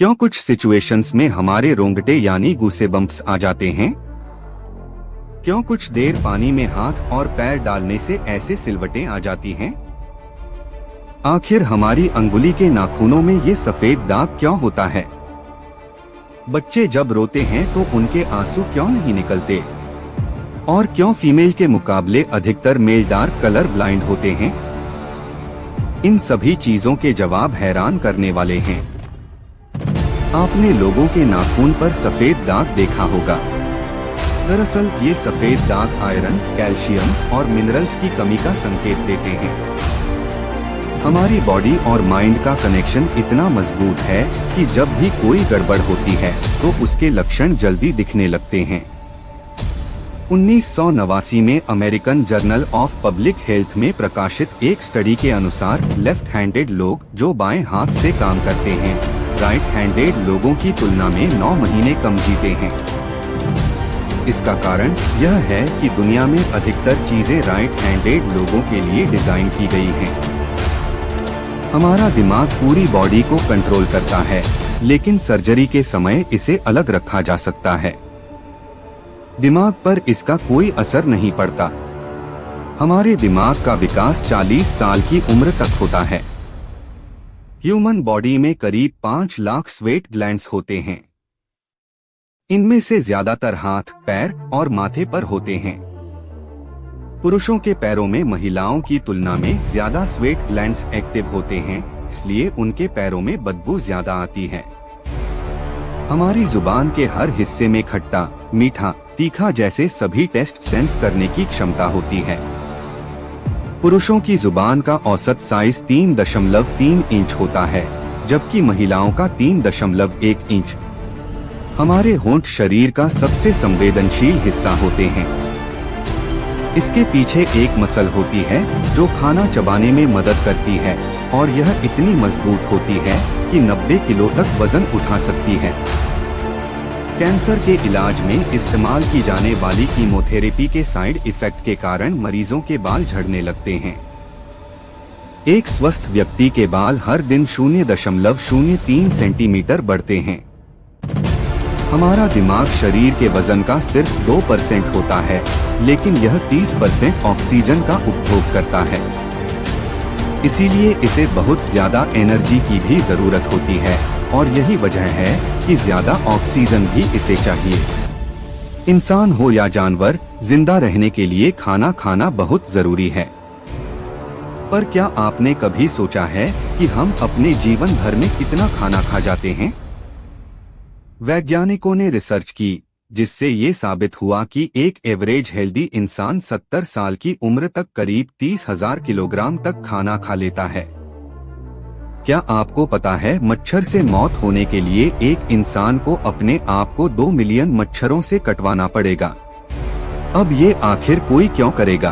क्यों कुछ सिचुएशंस में हमारे रोंगटे यानी गूसेबम्प्स आ जाते हैं? क्यों कुछ देर पानी में हाथ और पैर डालने से ऐसे सिलवटें आ जाती हैं? आखिर हमारी अंगुली के नाखूनों में ये सफेद दाग क्यों होता है? बच्चे जब रोते हैं तो उनके आंसू क्यों नहीं निकलते? और क्यों फीमेल के मुकाबले अधिकतर मेल डार्क कलर ब्लाइंड होते हैं? इन सभी चीजों के जवाब हैरान करने वाले हैं। आपने लोगों के नाखून पर सफेद दाग देखा होगा। दरअसल ये सफेद दाग आयरन, कैल्शियम और मिनरल्स की कमी का संकेत देते हैं। हमारी बॉडी और माइंड का कनेक्शन इतना मजबूत है कि जब भी कोई गड़बड़ होती है तो उसके लक्षण जल्दी दिखने लगते हैं। 1989 में American journal of public health में प्रकाशित एक स्टडी के अनुसार लेफ्ट हैंडेड लोग जो बाएं हाथ से काम करते हैं, राइट हैंडेड लोगों की तुलना में 9 महीने कम जीते हैं। इसका कारण यह है कि दुनिया में अधिकतर चीजें राइट हैंडेड लोगों के लिए डिजाइन की गई हैं। हमारा दिमाग पूरी बॉडी को कंट्रोल करता है, लेकिन सर्जरी के समय इसे अलग रखा जा सकता है। दिमाग पर इसका कोई असर नहीं पड़ता। हमारे दिमाग का विकास 40 साल की उम्र तक होता है। ह्यूमन बॉडी में करीब 5 लाख स्वेट ग्लैंड्स होते हैं। इनमें से ज्यादातर हाथ, पैर और माथे पर होते हैं। पुरुषों के पैरों में महिलाओं की तुलना में ज्यादा स्वेट ग्लैंड्स एक्टिव होते हैं, इसलिए उनके पैरों में बदबू ज्यादा आती है। हमारी जुबान के हर हिस्से में खट्टा, मीठा, तीखा जैसे सभी टेस्ट सेंस करने की क्षमता होती है। पुरुषों की जुबान का औसत साइज 3.3 इंच होता है, जबकि महिलाओं का 3.1 इंच। हमारे होंठ शरीर का सबसे संवेदनशील हिस्सा होते हैं। इसके पीछे एक मसल होती है जो खाना चबाने में मदद करती है, और यह इतनी मजबूत होती है कि 90 किलो तक वजन उठा सकती है। कैंसर के इलाज में इस्तेमाल की जाने वाली कीमोथेरेपी के साइड इफेक्ट के कारण मरीजों के बाल झड़ने लगते हैं। एक स्वस्थ व्यक्ति के बाल हर दिन 0.03 सेंटीमीटर बढ़ते हैं। हमारा दिमाग शरीर के वजन का सिर्फ 2% होता है, लेकिन यह 30% ऑक्सीजन का उपभोग करता है। इसीलिए इसे बहुत ज्यादा एनर्जी की भी जरूरत होती है, और यही वजह है कि ज्यादा ऑक्सीजन भी इसे चाहिए। इंसान हो या जानवर, जिंदा रहने के लिए खाना खाना बहुत जरूरी है। पर क्या आपने कभी सोचा है कि हम अपने जीवन भर में कितना खाना खा जाते हैं? वैज्ञानिकों ने रिसर्च की, जिससे ये साबित हुआ कि एक एवरेज हेल्दी इंसान 70 साल की उम्र तक करीब 30,000 किलोग्राम तक खाना खा लेता है। क्या आपको पता है मच्छर से मौत होने के लिए एक इंसान को अपने आप को 2 मिलियन मच्छरों से कटवाना पड़ेगा? अब ये आखिर कोई क्यों करेगा?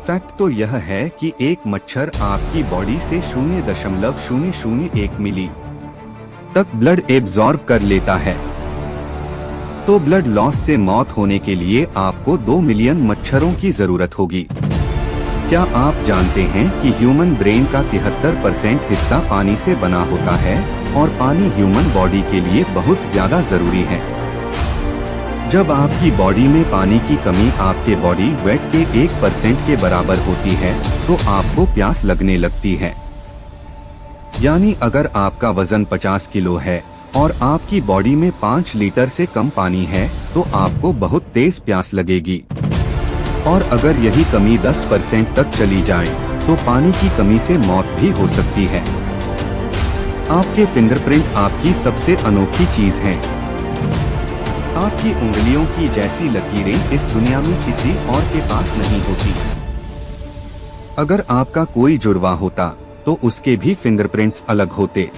फैक्ट तो यह है कि एक मच्छर आपकी बॉडी से 0.001 मिली तक ब्लड एब्जॉर्ब कर लेता है। तो ब्लड लॉस से मौत होने के लिए आपको 2 मिलियन मच्छरों की जरूरत होगी। क्या आप जानते हैं कि ह्यूमन ब्रेन का 73% हिस्सा पानी से बना होता है, और पानी ह्यूमन बॉडी के लिए बहुत ज्यादा जरूरी है। जब आपकी बॉडी में पानी की कमी आपके बॉडी वेट के 1% के बराबर होती है तो आपको प्यास लगने लगती है। यानी अगर आपका वजन 50 किलो है और आपकी बॉडी में 5 लीटर से कम पानी है तो आपको बहुत तेज प्यास लगेगी। और अगर यही कमी 10% तक चली जाए तो पानी की कमी से मौत भी हो सकती है। आपके फिंगरप्रिंट आपकी सबसे अनोखी चीज हैं। आपकी उंगलियों की जैसी लकीरें इस दुनिया में किसी और के पास नहीं होती। अगर आपका कोई जुड़वा होता तो उसके भी फिंगरप्रिंट्स अलग होते।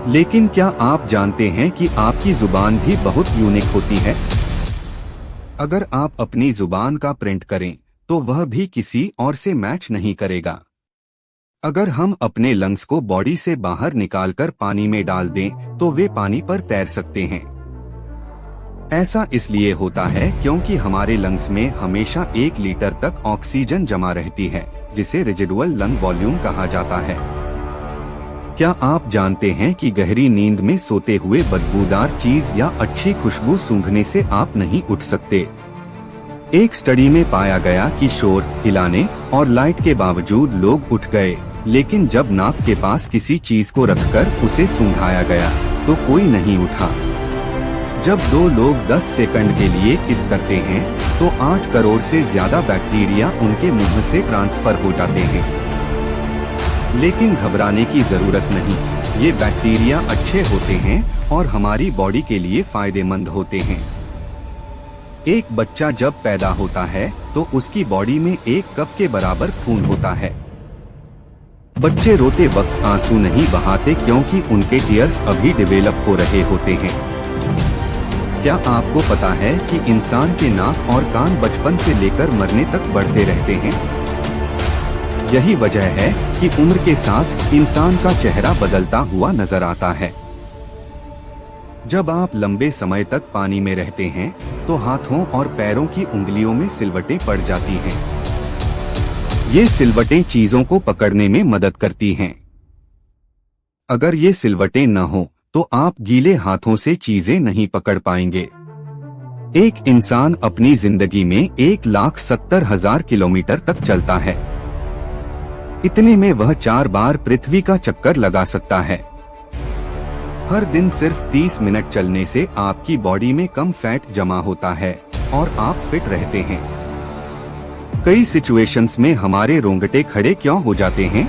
लेकिन क्या आप जानते हैं कि आपकी जुबान भी बहुत यूनिक होती है? अगर आप अपनी जुबान का प्रिंट करें तो वह भी किसी और से मैच नहीं करेगा। अगर हम अपने लंग्स को बॉडी से बाहर निकालकर पानी में डाल दें तो वे पानी पर तैर सकते हैं। ऐसा इसलिए होता है क्योंकि हमारे लंग्स में हमेशा 1 लीटर तक ऑक्सीजन जमा रहती है, जिसे रेजिडुअल लंग वॉल्यूम कहा जाता है। क्या आप जानते हैं कि गहरी नींद में सोते हुए बदबूदार चीज या अच्छी खुशबू सूंघने से आप नहीं उठ सकते। एक स्टडी में पाया गया कि शोर, हिलाने और लाइट के बावजूद लोग उठ गए, लेकिन जब नाक के पास किसी चीज को रखकर उसे सूंघाया गया तो कोई नहीं उठा। जब दो लोग 10 सेकंड के लिए किस करते हैं तो 8 करोड़ से ज्यादा बैक्टीरिया उनके मुंह से ट्रांसफर हो जाते हैं। लेकिन घबराने की जरूरत नहीं, ये बैक्टीरिया अच्छे होते हैं और हमारी बॉडी के लिए फायदेमंद होते हैं। एक बच्चा जब पैदा होता है तो उसकी बॉडी में 1 कप के बराबर खून होता है। बच्चे रोते वक्त आंसू नहीं बहाते क्योंकि उनके टीयर्स अभी डेवलप हो रहे होते हैं। क्या आपको पता है कि इंसान के नाक और कान बचपन से लेकर मरने तक बढ़ते रहते हैं? यही वजह है कि उम्र के साथ इंसान का चेहरा बदलता हुआ नजर आता है। जब आप लंबे समय तक पानी में रहते हैं तो हाथों और पैरों की उंगलियों में सिलवटें पड़ जाती हैं। ये सिलवटें चीजों को पकड़ने में मदद करती हैं। अगर ये सिलवटें न हो तो आप गीले हाथों से चीजें नहीं पकड़ पाएंगे। एक इंसान अपनी जिंदगी में 1,70,000 किलोमीटर तक चलता है। इतने में वह 4 बार पृथ्वी का चक्कर लगा सकता है। हर दिन सिर्फ 30 मिनट चलने से आपकी बॉडी में कम फैट जमा होता है और आप फिट रहते हैं। कई सिचुएशंस में हमारे रोंगटे खड़े क्यों हो जाते हैं?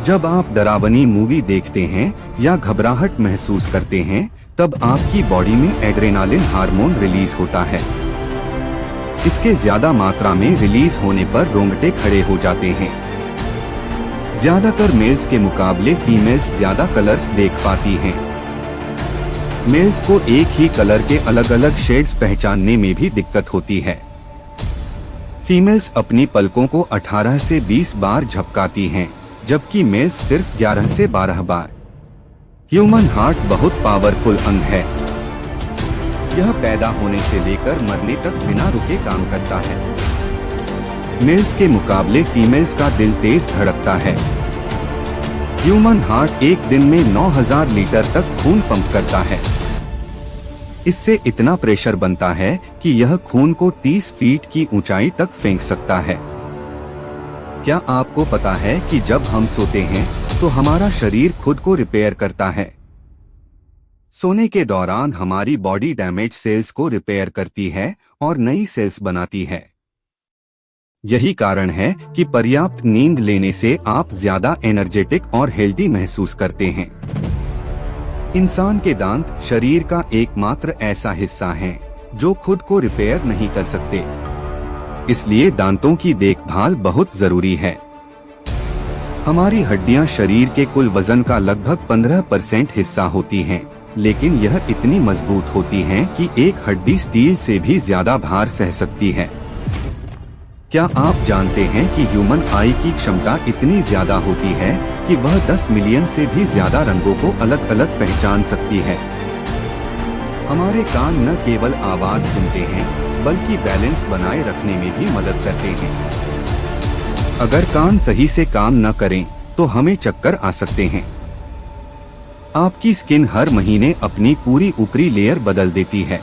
जब आप डरावनी मूवी देखते हैं या घबराहट महसूस करते हैं तब आपकी बॉडी में एड्रेनालिन हार्मोन रिलीज होता है। इसके ज्यादा मात्रा में रिलीज होने पर रोंगटे खड़े हो जाते हैं। ज्यादातर मेल्स के मुकाबले फीमेल्स ज्यादा कलर्स देख पाती हैं। मेल्स को एक ही कलर के अलग अलग शेड्स पहचानने में भी दिक्कत होती है। फीमेल्स अपनी पलकों को 18 से 20 बार झपकाती हैं, जबकि मेल्स सिर्फ 11 से 12 बार। ह्यूमन हार्ट बहुत पावरफुल अंग है। यह पैदा होने से लेकर मरने तक बिना रुके काम करता है। मेल्स के मुकाबले फीमेल्स का दिल तेज धड़कता है। ह्यूमन हार्ट एक दिन में 9,000 लीटर तक खून पंप करता है। इससे इतना प्रेशर बनता है कि यह खून को 30 फीट की ऊंचाई तक फेंक सकता है। क्या आपको पता है कि जब हम सोते हैं तो हमारा शरीर खुद को रिपेयर करता है? सोने के दौरान हमारी बॉडी डैमेज सेल्स को रिपेयर करती है और नई सेल्स बनाती है। यही कारण है कि पर्याप्त नींद लेने से आप ज्यादा एनर्जेटिक और हेल्दी महसूस करते हैं। इंसान के दांत शरीर का एकमात्र ऐसा हिस्सा है जो खुद को रिपेयर नहीं कर सकते। इसलिए दांतों की देखभाल बहुत जरूरी है। हमारी हड्डियां शरीर के कुल वजन का लगभग 15% हिस्सा होती हैं, लेकिन यह इतनी मजबूत होती हैं कि एक हड्डी स्टील से भी ज्यादा भार सह सकती है। क्या आप जानते हैं कि ह्यूमन आई की क्षमता इतनी ज्यादा होती है कि वह 10 मिलियन से भी ज्यादा रंगों को अलग अलग पहचान सकती है? हमारे कान न केवल आवाज सुनते हैं बल्कि बैलेंस बनाए रखने में भी मदद करते हैं। अगर कान सही से काम न करें तो हमें चक्कर आ सकते हैं। आपकी स्किन हर महीने अपनी पूरी ऊपरी लेयर बदल देती है।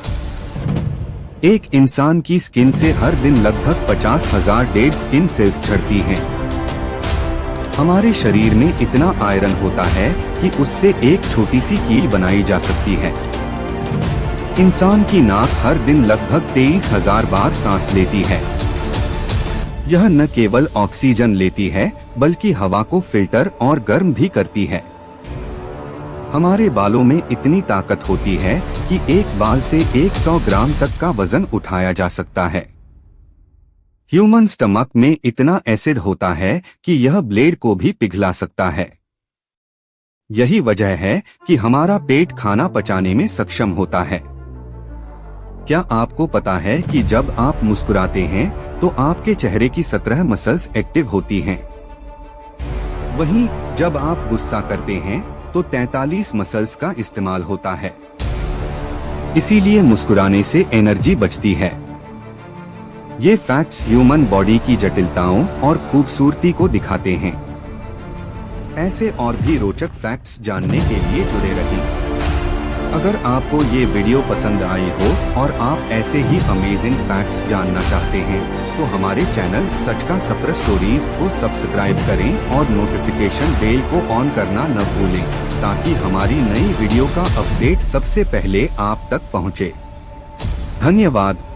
एक इंसान की स्किन से हर दिन लगभग 50,000 डेड स्किन सेल्स झड़ती हैं। हमारे शरीर में इतना आयरन होता है कि उससे एक छोटी सी कील बनाई जा सकती है। इंसान की नाक हर दिन लगभग 23,000 बार सांस लेती है। यह न केवल ऑक्सीजन लेती है बल्कि हवा को फिल्टर और गर्म भी करती है। हमारे बालों में इतनी ताकत होती है कि एक बाल से 100 ग्राम तक का वजन उठाया जा सकता है। ह्यूमन स्टमक में इतना एसिड होता है कि यह ब्लेड को भी पिघला सकता है। यही वजह है कि हमारा पेट खाना पचाने में सक्षम होता है। क्या आपको पता है कि जब आप मुस्कुराते हैं तो आपके चेहरे की 17 मसल्स एक्टिव होती हैं? वहीं जब आप गुस्सा करते हैं तो 43 मसल्स का इस्तेमाल होता है। इसीलिए मुस्कुराने से एनर्जी बचती है। ये फैक्ट्स ह्यूमन बॉडी की जटिलताओं और खूबसूरती को दिखाते हैं। ऐसे और भी रोचक फैक्ट्स जानने के लिए जुड़े रहें। अगर आपको ये वीडियो पसंद आई हो और आप ऐसे ही अमेजिंग फैक्ट्स जानना चाहते हैं तो हमारे चैनल सच का सफर स्टोरीज को सब्सक्राइब करें और नोटिफिकेशन बेल को ऑन करना न भूलें ताकि हमारी नई वीडियो का अपडेट सबसे पहले आप तक पहुंचे। धन्यवाद।